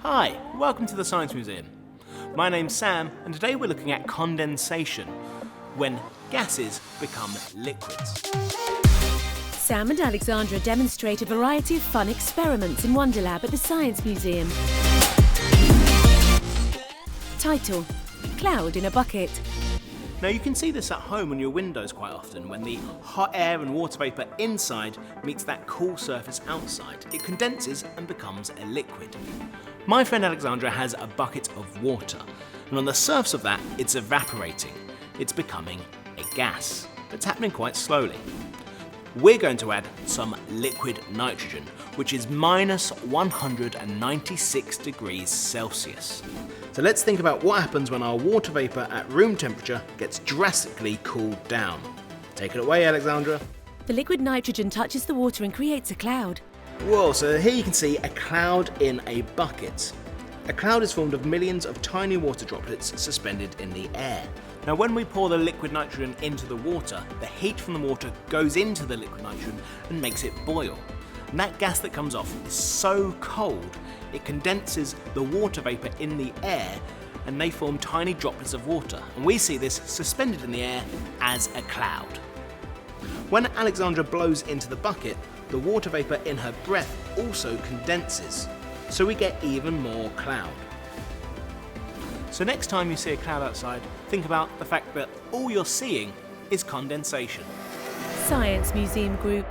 Hi, welcome to the Science Museum. My name's Sam, and today we're looking at condensation, when gases become liquids. Sam and Alexandra demonstrate a variety of fun experiments in Wonderlab at the Science Museum. Title: Cloud in a Bucket. Now you can see this at home on your windows quite often when the hot air and water vapour inside meets that cool surface outside. It condenses and becomes a liquid. My friend Alexandra has a bucket of water, and on the surface of that it's evaporating. It's becoming a gas. It's happening quite slowly. We're going to add some liquid nitrogen, which is minus 196 degrees Celsius. So let's think about what happens when our water vapour at room temperature gets drastically cooled down. Take it away, Alexandra. The liquid nitrogen touches the water and creates a cloud. Whoa, so here you can see a cloud in a bucket. A cloud is formed of millions of tiny water droplets suspended in the air. Now when we pour the liquid nitrogen into the water, the heat from the water goes into the liquid nitrogen and makes it boil. And that gas that comes off is so cold, it condenses the water vapour in the air and they form tiny droplets of water. And we see this suspended in the air as a cloud. When Alexandra blows into the bucket, the water vapour in her breath also condenses. So we get even more cloud. So next time you see a cloud outside, think about the fact that all you're seeing is condensation. Science Museum Group.